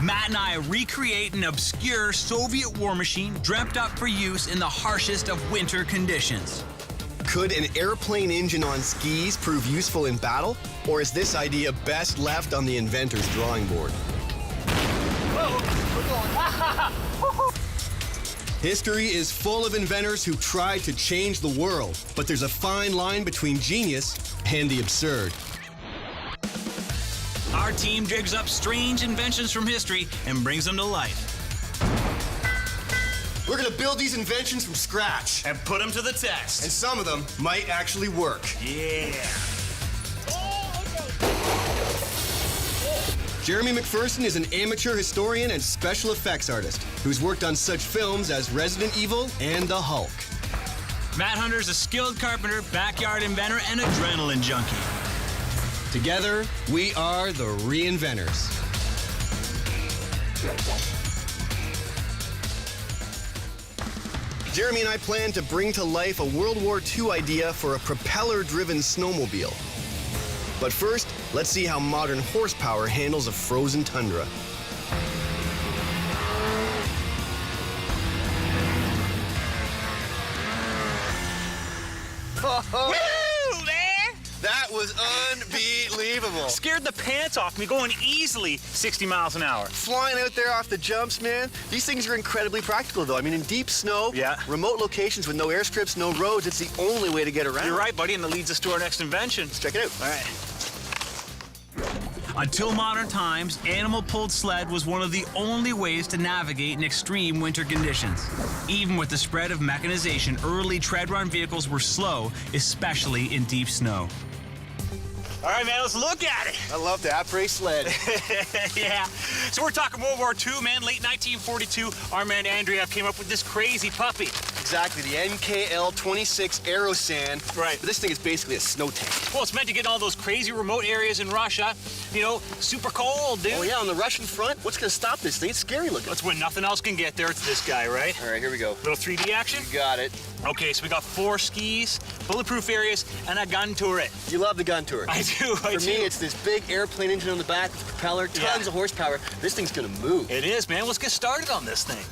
Matt and I recreate an obscure Soviet war machine dreamt up for use in the harshest of winter conditions. Could an airplane engine on skis prove useful in battle? Or is this idea best left on the inventor's drawing board? History is full of inventors who tried to change the world, but there's a fine line between genius and the absurd. Our team digs up strange inventions from history and brings them to life. We're gonna build these inventions from scratch. And put them to the test. And some of them might actually work. Yeah. Jeremy MacPherson is an amateur historian and special effects artist who's worked on such films as Resident Evil and The Hulk. Matt Hunter's a skilled carpenter, backyard inventor, and adrenaline junkie. Together, we are the Re-Inventors. Jeremy and I plan to bring to life a World War II idea for a propeller-driven snowmobile. But first, let's see how modern horsepower handles a frozen tundra. Woo, man! That was unbelievable. Scared the pants off me going easily 60 miles an hour. Flying out there off the jumps, man. These things are incredibly practical, though. I mean, in deep snow, remote locations with no airstrips, no roads, it's the only way to get around. You're right, buddy, and that leads us to our next invention. Let's check it out. All right. Until modern times, animal-pulled sled was one of the only ways to navigate in extreme winter conditions. Even with the spread of mechanization, early tread-run vehicles were slow, especially in deep snow. All right, man, let's look at it. I love the après sled. Yeah. So we're talking World War II, man. Late 1942, our man Andreev came up with this crazy puppy. Exactly, the NKL-26 Aerosan. Right. But this thing is basically a snow tank. Well, it's meant to get in all those crazy remote areas in Russia. You know, super cold, dude. Oh, yeah, on the Russian front? What's going to stop this thing? It's scary looking. That's when nothing else can get there. It's this guy, right? All right, here we go. Little 3D action? You got it. Okay, so we got 4 skis, bulletproof areas, and a gun turret. You love the gun turret. I do. For me, it's this big airplane engine on the back with a propeller, tons of horsepower. This thing's going to move. It is, man. Let's get started on this thing.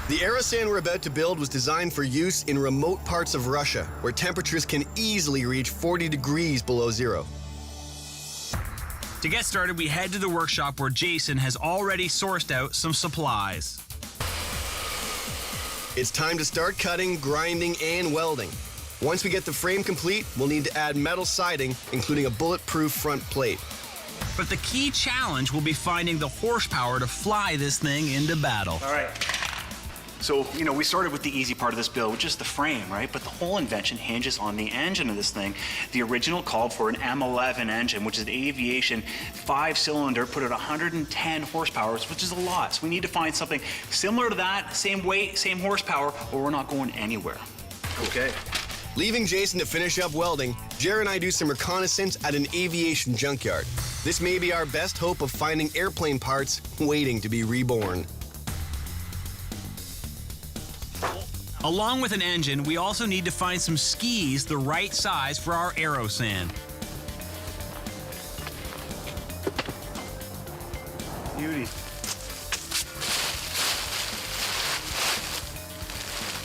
The Aerosan we're about to build was designed for use in remote parts of Russia, where temperatures can easily reach 40 degrees below zero. To get started, we head to the workshop where Jason has already sourced out some supplies. It's time to start cutting, grinding, and welding. Once we get the frame complete, we'll need to add metal siding, including a bulletproof front plate. But the key challenge will be finding the horsepower to fly this thing into battle. All right. So, you know, we started with the easy part of this build, which is the frame, right? But the whole invention hinges on the engine of this thing. The original called for an M11 engine, which is an aviation 5-cylinder, put at 110 horsepower, which is a lot. So we need to find something similar to that, same weight, same horsepower, or we're not going anywhere. Okay. Leaving Jason to finish up welding, Jer and I do some reconnaissance at an aviation junkyard. This may be our best hope of finding airplane parts waiting to be reborn. Along with an engine, we also need to find some skis the right size for our Aerosan. Beauty.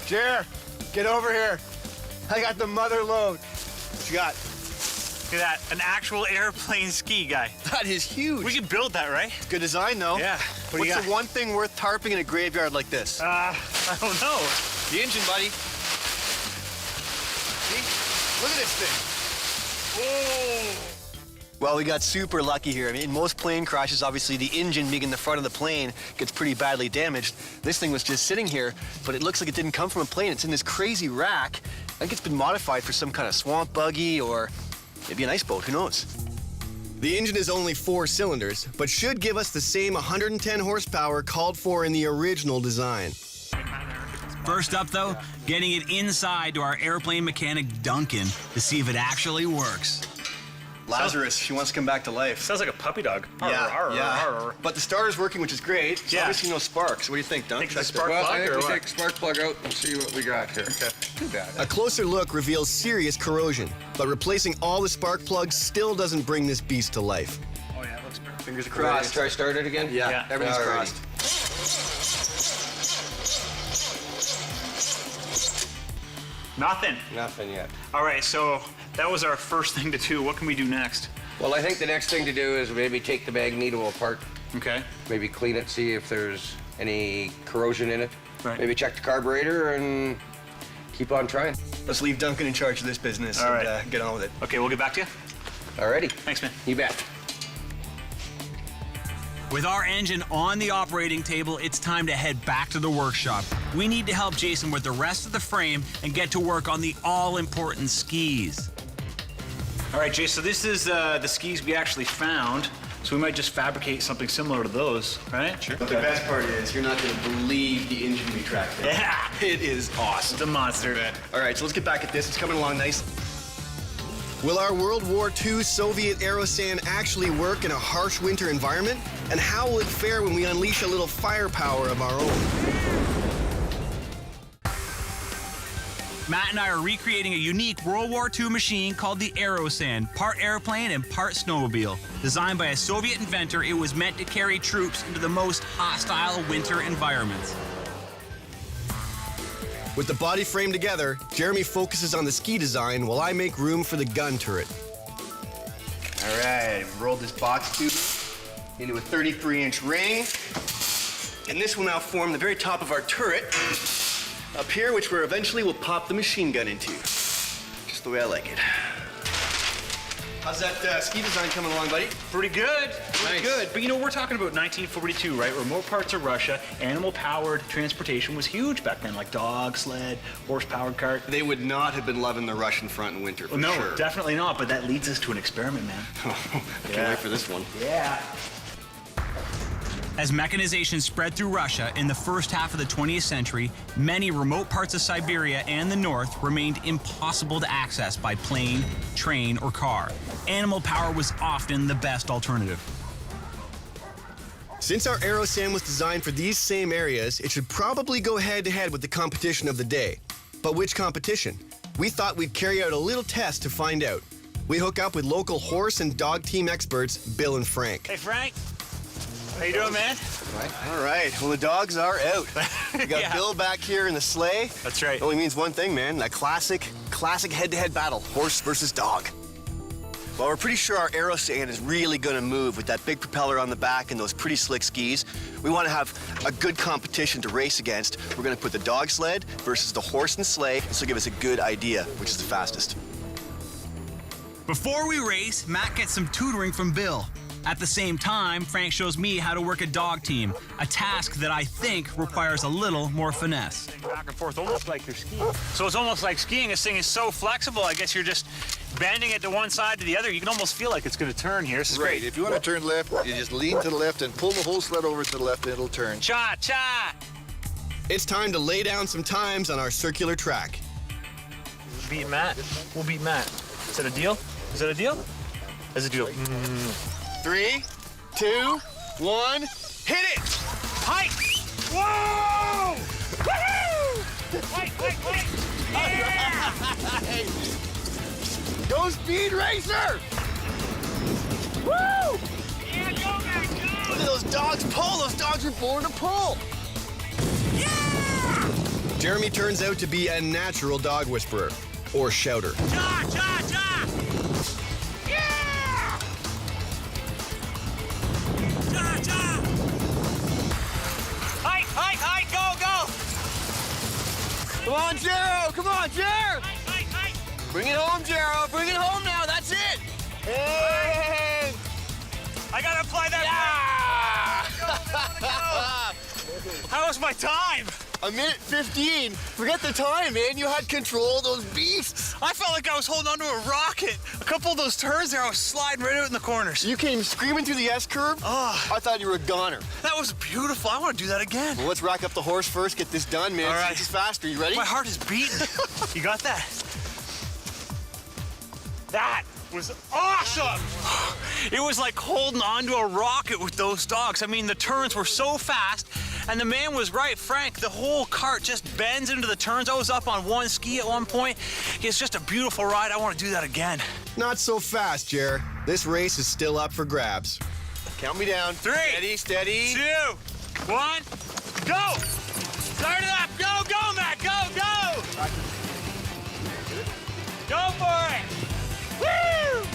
Jer, get over here. I got the mother load. What you got? Look at that, an actual airplane ski guy. That is huge. We can build that, right? It's good design, though. Yeah. What's the one thing worth tarping in a graveyard like this? I don't know. The engine, buddy. See? Look at this thing. Whoa. Well, we got super lucky here. I mean, in most plane crashes, obviously, the engine being in the front of the plane gets pretty badly damaged. This thing was just sitting here, but it looks like it didn't come from a plane. It's in this crazy rack. I think it's been modified for some kind of swamp buggy or maybe an ice boat. Who knows? The engine is only 4 cylinders, but should give us the same 110 horsepower called for in the original design. First up, though, getting it inside to our airplane mechanic, Duncan, to see if it actually works. Lazarus, she wants to come back to life. Sounds like a puppy dog. Yeah. But the starter's working, which is great. It's obviously no sparks. What do you think, Dunk? Think the spark Well, plug I or have to what? take the spark plug out and see what we got here. Okay. Too bad. A closer look reveals serious corrosion, but replacing all the spark plugs still doesn't bring this beast to life. Oh yeah, it looks Fingers Ready to crossed. try start it again? Yeah, everything's Alrighty. crossed. Nothing. Nothing yet. All right, so that was our first thing to do. What can we do next? Well, I think the next thing to do is maybe take the magneto apart. Okay. Maybe clean it, see if there's any corrosion in it. Right. Maybe check the carburetor and keep on trying. Let's leave Duncan in charge of this business All and right. get on with it. Okay, we'll get back to you. Alrighty. Thanks, man. You bet. With our engine on the operating table, it's time to head back to the workshop. We need to help Jason with the rest of the frame and get to work on the all-important skis. All right, Jay, so this is the skis we actually found. So we might just fabricate something similar to those, right? Sure. But the best part is you're not going to believe the engine we tracked down. Yeah. It is awesome. It's a monster. All right, so let's get back at this. It's coming along nice. Will our World War II Soviet Aerosan actually work in a harsh winter environment? And how will it fare when we unleash a little firepower of our own? Matt and I are recreating a unique World War II machine called the Aerosan, part airplane and part snowmobile. Designed by a Soviet inventor, it was meant to carry troops into the most hostile winter environments. With the body frame together, Jeremy focuses on the ski design while I make room for the gun turret. All right, roll this box tube into a 33-inch ring. And this will now form the very top of our turret up here, which we're eventually will pop the machine gun into. Just the way I like it. How's that ski design coming along, buddy? Pretty good. Nice. Pretty good. But you know, we're talking about 1942, right? Remote parts of Russia, animal-powered transportation was huge back then, like dog, sled, horse-powered cart. They would not have been loving the Russian front in winter, for No, sure. definitely not. But that leads us to an experiment, man. I can't wait for this one. Yeah. As mechanization spread through Russia in the first half of the 20th century, many remote parts of Siberia and the north remained impossible to access by plane, train, or car. Animal power was often the best alternative. Since our Aerosan was designed for these same areas, it should probably go head-to-head with the competition of the day. But which competition? We thought we'd carry out a little test to find out. We hook up with local horse and dog team experts, Bill and Frank. Hey, Frank. How you doing, man? All right, well, the dogs are out. We got Yeah. Bill back here in the sleigh. That's right. It only means one thing, man, that classic head-to-head battle, horse versus dog. Well, we're pretty sure our Aerosan is really gonna move with that big propeller on the back and those pretty slick skis. We wanna have a good competition to race against. We're gonna put the dog sled versus the horse and sleigh. This will give us a good idea which is the fastest. Before we race, Matt gets some tutoring from Bill. At the same time, Frank shows me how to work a dog team, a task that I think requires a little more finesse. Back and forth, almost like you're skiing. So it's almost like skiing. This thing is so flexible. I guess you're just bending it to one side to the other. You can almost feel like it's going to turn here. This is Right. great. If you want to turn left, you just lean to the left and pull the whole sled over to the left and it'll turn. Cha-cha! It's time to lay down some times on our circular track. Beat Matt. We'll beat Matt. Is that a deal? Is that a deal? That's a deal. 3, 2, 1, hit it! Hike! Whoa! Woohoo! Hike! Yeah! Go Speed Racer! Woo! Yeah, go, man, go! Look at those dogs pull. Those dogs were born to pull. Yeah! Jeremy turns out to be a natural dog whisperer, or shouter. Cha-cha-cha! Hike, go! Come on, Jero! Come on, Jero! Hike! Bring it home, Jero! Bring it home now! That's it! Hey! I gotta apply that. How was my time? A minute 15. Forget the time, man. You had control of those beasts. I felt like I was holding onto a rocket. A couple of those turns there, I was sliding right out in the corners. You came screaming through the S-curve. Oh. I thought you were a goner. That was beautiful. I want to do that again. Well, let's rack up the horse first. Get this done, man. All right. This is faster. You ready? My heart is beating. You got that? That was awesome. It was like holding onto a rocket with those dogs. I mean, the turns were so fast, and the man was right, Frank. The whole cart just bends into the turns. I was up on one ski at one point. It's just a beautiful ride. I want to do that again. Not so fast, Jer. This race is still up for grabs. Count me down. 3. Steady, steady. 2, 1, go! Start it up! Go, go, Matt! Go, go! Go for it! Woo!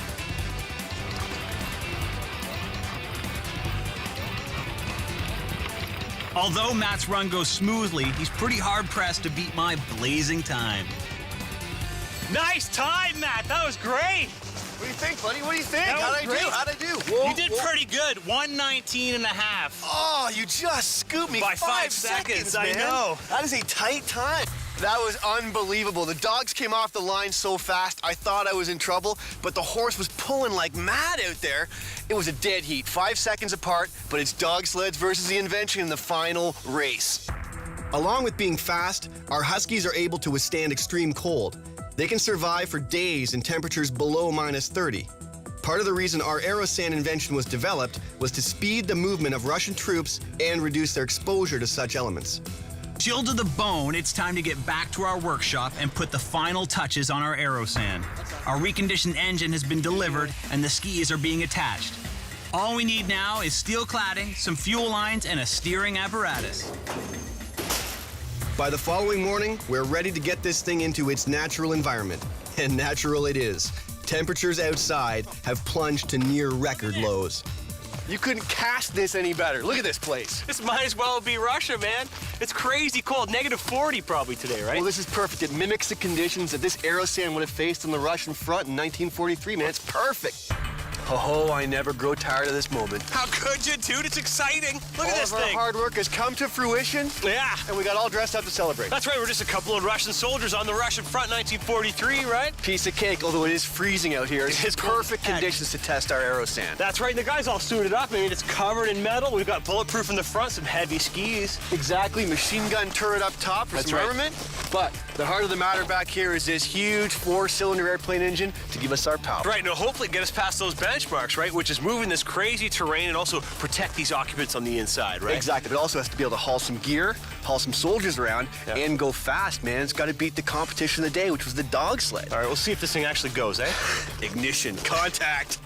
Although Matt's run goes smoothly, he's pretty hard-pressed to beat my blazing time. Nice time, Matt! That was great! What do you think, buddy? What do you think? That was great. How'd I do? Whoa, You did pretty good. 119 and a half. Oh, you just scooped me By 5 5 seconds, I man. know. That is a tight time. That was unbelievable. The dogs came off the line so fast, I thought I was in trouble, but the horse was pulling like mad out there. It was a dead heat, 5 seconds apart, but it's dog sleds versus the invention in the final race. Along with being fast, our Huskies are able to withstand extreme cold. They can survive for days in temperatures below -30. Part of the reason our Aerosan invention was developed was to speed the movement of Russian troops and reduce their exposure to such elements. Chilled to the bone, it's time to get back to our workshop and put the final touches on our Aerosan. Our reconditioned engine has been delivered and the skis are being attached. All we need now is steel cladding, some fuel lines, and a steering apparatus. By the following morning, we're ready to get this thing into its natural environment. And natural it is. Temperatures outside have plunged to near record lows. You couldn't cast this any better. Look at this place. This might as well be Russia, man. It's crazy cold. -40 probably today, right? Well, this is perfect. It mimics the conditions that this Aerosan would have faced on the Russian front in 1943, man. It's perfect. Oh, I never grow tired of this moment. How could you, dude? It's exciting. Look at this All of our thing. hard work has come to fruition, Yeah. and we got all dressed up to celebrate. That's right. We're just a couple of Russian soldiers on the Russian front, 1943, right? Piece of cake, although it is freezing out here. It's perfect conditions to test our Aerosan. That's right. And the guy's all suited up. I mean, it's covered in metal. We've got bulletproof in the front, some heavy skis. Exactly, machine gun turret up top for That's some right. armament. But the heart of the matter back here is this huge 4-cylinder airplane engine to give us our power. Right. Now, hopefully get us past those benchmarks, right? Which is moving this crazy terrain and also protect these occupants on the inside, right? Exactly, but it also has to be able to haul some gear, haul some soldiers around, Yeah. and go fast, man. It's got to beat the competition of the day, which was the dog sled. All right, we'll see if this thing actually goes, eh? Ignition, contact.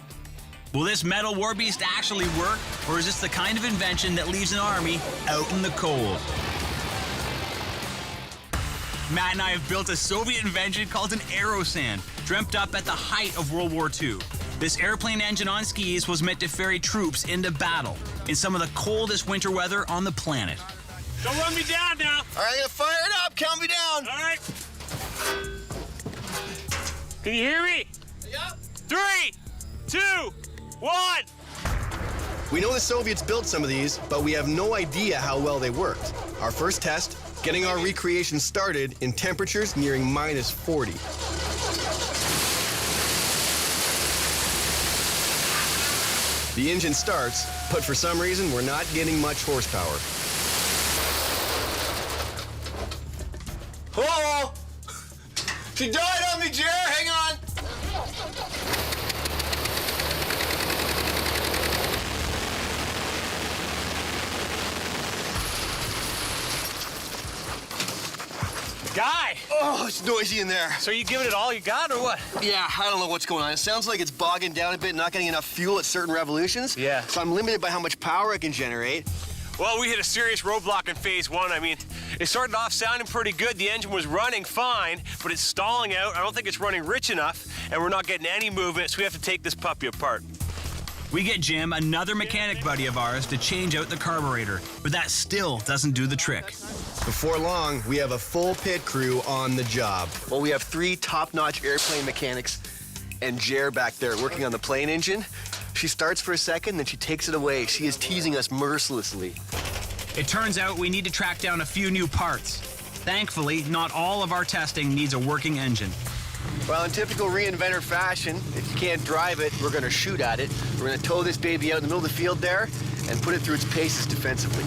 Will this metal war beast actually work, or is this the kind of invention that leaves an army out in the cold? Matt and I have built a Soviet invention called an Aerosan, dreamt up at the height of World War II. This airplane engine on skis was meant to ferry troops into battle in some of the coldest winter weather on the planet. Don't run me down now. All right, I'm gonna fire it up. Count me down. All right. Can you hear me? Yep. 3, 2, 1. We know the Soviets built some of these, but we have no idea how well they worked. Our first test, getting our recreation started in temperatures nearing -40. The engine starts, but for some reason, we're not getting much horsepower. Hello? She died on me, Jer. Hang on. Guy, Oh, it's noisy in there. so are you giving it all you got or what? Yeah, I don't know what's going on. It sounds like it's bogging down a bit, not getting enough fuel at certain revolutions. Yeah. So I'm limited by how much power I can generate. Well, we hit a serious roadblock in phase 1. I mean, it started off sounding pretty good. The engine was running fine, but it's stalling out. I don't think it's running rich enough, and we're not getting any movement, so we have to take this puppy apart. We get Jim, another mechanic buddy of ours, to change out the carburetor, but that still doesn't do the trick. Before long, we have a full pit crew on the job. Well, we have 3 top-notch airplane mechanics and Jer back there working on the plane engine. She starts for a second, then she takes it away. She is teasing us mercilessly. It turns out we need to track down a few new parts. Thankfully, not all of our testing needs a working engine. Well, in typical Re-Inventor fashion, if you can't drive it, we're gonna shoot at it. We're gonna tow this baby out in the middle of the field there and put it through its paces defensively.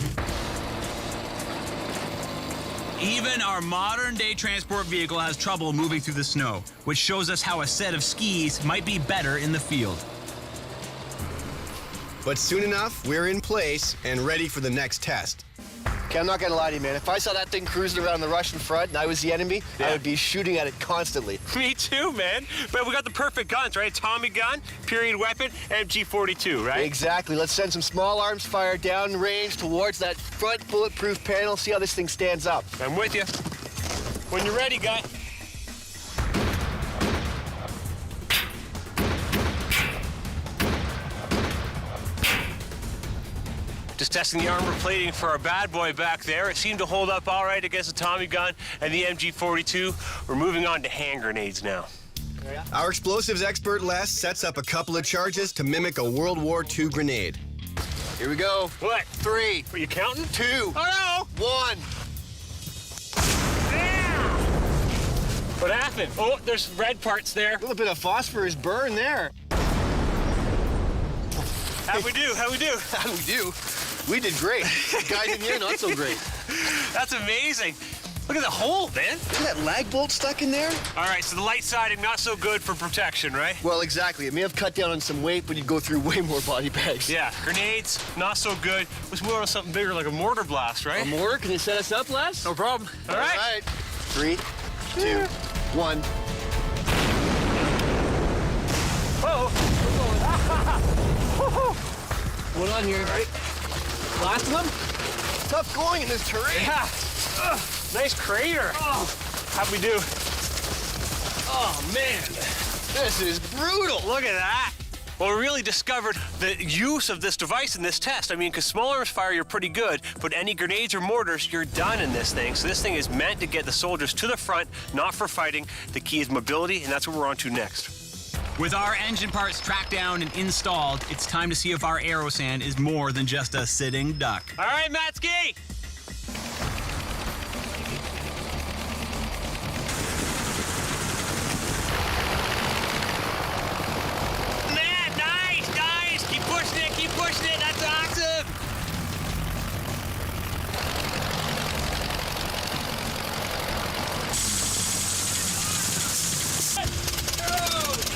Even our modern-day transport vehicle has trouble moving through the snow, which shows us how a set of skis might be better in the field. But soon enough, we're in place and ready for the next test. Okay, I'm not gonna lie to you, man. If I saw that thing cruising around the Russian front and I was the enemy, I would be shooting at it constantly. Me too, man. But we got the perfect guns, right? Tommy gun, period weapon, MG42, right? Exactly. Let's send some small arms fire down range towards that front bulletproof panel. See how this thing stands up. I'm with you. When you're ready, guy. Just testing the armor plating for our bad boy back there. It seemed to hold up all right against the Tommy gun and the MG42. We're moving on to hand grenades now. Our explosives expert Les sets up a couple of charges to mimic a World War II grenade. Here we go. What? 3. Are you counting? 2. Oh 1. no! What happened? Oh, there's red parts there. A little bit of phosphorus burn there. How'd we do? How'd we do? How do we do? We did great. The guys in here, not so great. That's amazing. Look at the hole, man. Isn't that lag bolt stuck in there? All right, so the light siding, not so good for protection, right? Well, exactly. It may have cut down on some weight, but you'd go through way more body bags. Yeah, grenades, not so good. Let's move on to something bigger like a mortar blast, right? A mortar? Can you set us up, Les? No problem. All right. 3, 2, 1. One on here. All right. Last of them? Tough going in this terrain. Yeah. Nice crater. How'd we do? Oh, man. This is brutal. Look at that. Well, we really discovered the use of this device in this test. I mean, because small arms fire, you're pretty good, but any grenades or mortars, you're done in this thing. So this thing is meant to get the soldiers to the front, not for fighting. The key is mobility, and that's what we're on to next. With our engine parts tracked down and installed, it's time to see if our Aerosan is more than just a sitting duck. All right, Matsky. Man, nice. Keep pushing it. That's awesome.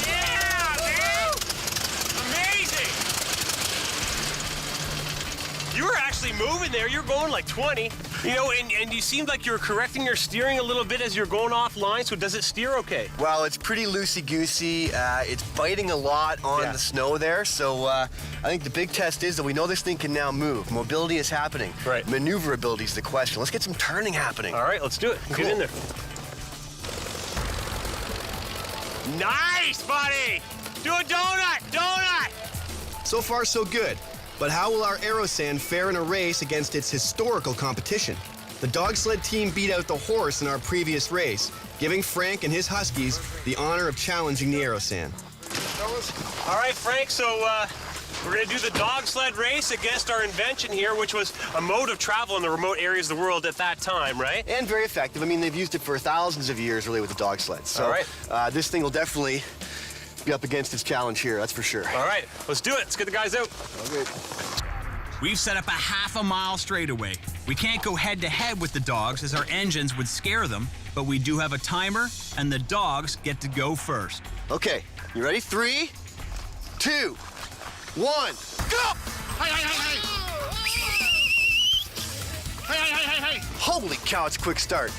Yeah, man. Amazing. You were actually moving there. You're going like 20. You know, and you seemed like you were correcting your steering a little bit as you're going offline, so does it steer okay? Well, it's pretty loosey-goosey. It's biting a lot on the snow there, so I think the big test is that we know this thing can now move. Mobility is happening. Right. Maneuverability is the question. Let's get some turning happening. All right, let's do it. Cool. Get in there. Nice, buddy! Do a donut! So far, so good. But how will our Aerosan fare in a race against its historical competition? The dog sled team beat out the horse in our previous race, giving Frank and his Huskies the honor of challenging the Aerosan. All right, Frank, so we're going to do the dog sled race against our invention here, which was a mode of travel in the remote areas of the world at that time, right? And very effective. I mean, they've used it for thousands of years, really, with the dog sleds. So All right. This thing will definitely be up against its challenge here, that's for sure. All right, let's do it. Let's get the guys out. Okay. We've set up a half a mile straightaway. We can't go head-to-head with the dogs as our engines would scare them, but we do have a timer, and the dogs get to go first. Okay, you ready? 3, 2, 1, go! Hey! Holy cow, it's a quick start.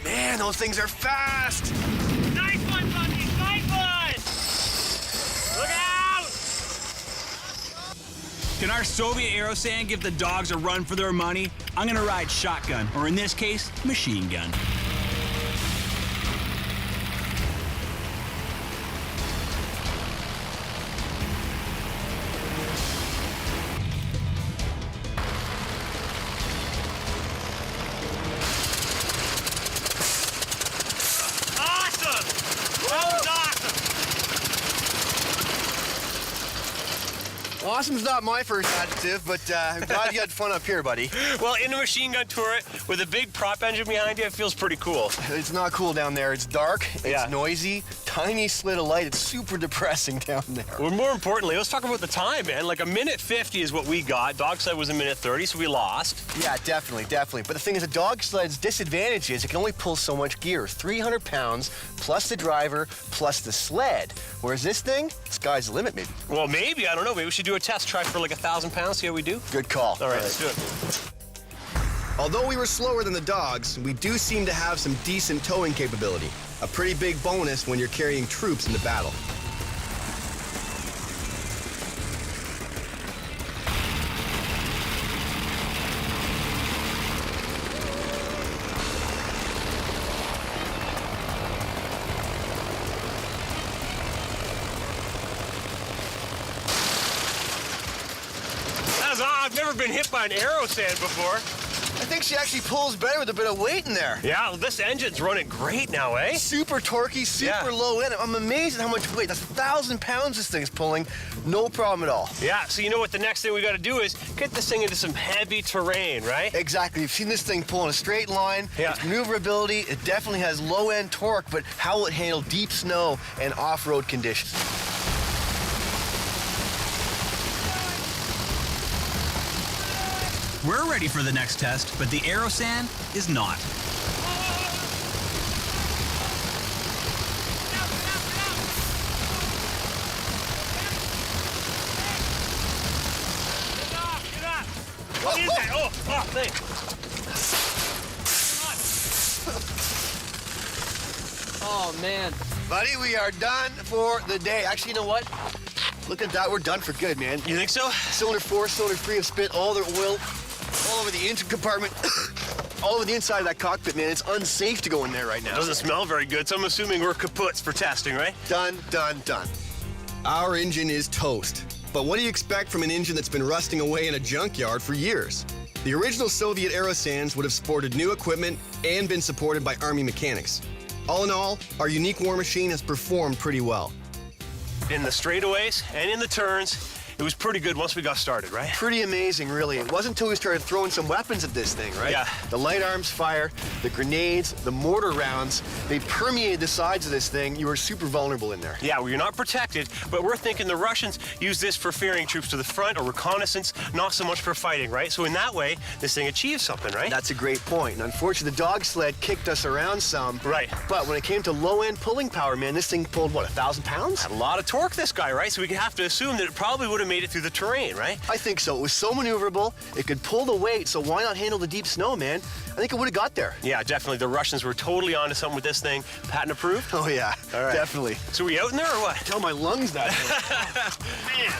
Man, those things are fast! Nice one, buddy. Nice one. Look out! Can our Soviet Aerosan give the dogs a run for their money? I'm gonna ride shotgun, or in this case, machine gun. Awesome's not my first adjective, but I'm glad you had fun up here, buddy. Well, in a machine gun turret with a big prop engine behind you, it feels pretty cool. It's not cool down there. It's dark, it's noisy, tiny slit of light. It's super depressing down there. Well, more importantly, let's talk about the time, man. Like 1:50 is what we got. Dog sled was 1:30, so we lost. Yeah, definitely. But the thing is, a dog sled's disadvantage is it can only pull so much gear. 300 pounds, plus the driver, plus the sled. Whereas this thing, sky's the limit, maybe. Well, maybe, I don't know. Maybe we should do a test try for like 1,000 pounds, see how we do. Good call. All right, let's do it. Although we were slower than the dogs, we do seem to have some decent towing capability. A pretty big bonus when you're carrying troops into battle. I've never been hit by an Aerosan before. I think she actually pulls better with a bit of weight in there. Yeah, well, this engine's running great now, eh? Super torquey, super Yeah. low end. I'm amazed at how much weight. That's 1,000 pounds this thing's pulling. No problem at all. Yeah, so you know what the next thing we got to do is get this thing into some heavy terrain, right? Exactly. You've seen this thing pull in a straight line. Yeah. Its maneuverability, it definitely has low end torque, but how will it handle deep snow and off-road conditions? We're ready for the next test, but the Aerosan is not. What is that? Oh, thanks. Oh, man. Buddy, we are done for the day. Actually, you know what? Look at that. We're done for good, man. You think so? Cylinder 4, cylinder 3 have spent all their oil all over the engine compartment, all over the inside of that cockpit, man. It's unsafe to go in there right now. Doesn't smell very good, so I'm assuming we're kaputs for testing, right? Done, done, done. Our engine is toast. But what do you expect from an engine that's been rusting away in a junkyard for years? The original Soviet Aerosans would have sported new equipment and been supported by Army mechanics. All in all, our unique war machine has performed pretty well. In the straightaways and in the turns, it was pretty good once we got started, right? Pretty amazing, really. It wasn't until we started throwing some weapons at this thing, right? Yeah. The light arms fire, the grenades, the mortar rounds, they permeated the sides of this thing. You were super vulnerable in there. Yeah, well, you're not protected, but we're thinking the Russians used this for ferrying troops to the front or reconnaissance, not so much for fighting, right? So in that way, this thing achieves something, right? That's a great point. And unfortunately, the dog sled kicked us around some. Right. But when it came to low-end pulling power, man, this thing pulled, what, 1,000 pounds? Had a lot of torque, this guy, right? So we have to assume that it probably would have made it through the terrain, right? I think so. It was so maneuverable. It could pull the weight, so why not handle the deep snow, man? I think it would have got there. Yeah, definitely. The Russians were totally onto something with this thing. Patent approved? Oh, yeah. All right. Definitely. So we out in there or what? Tell my lungs that. Man.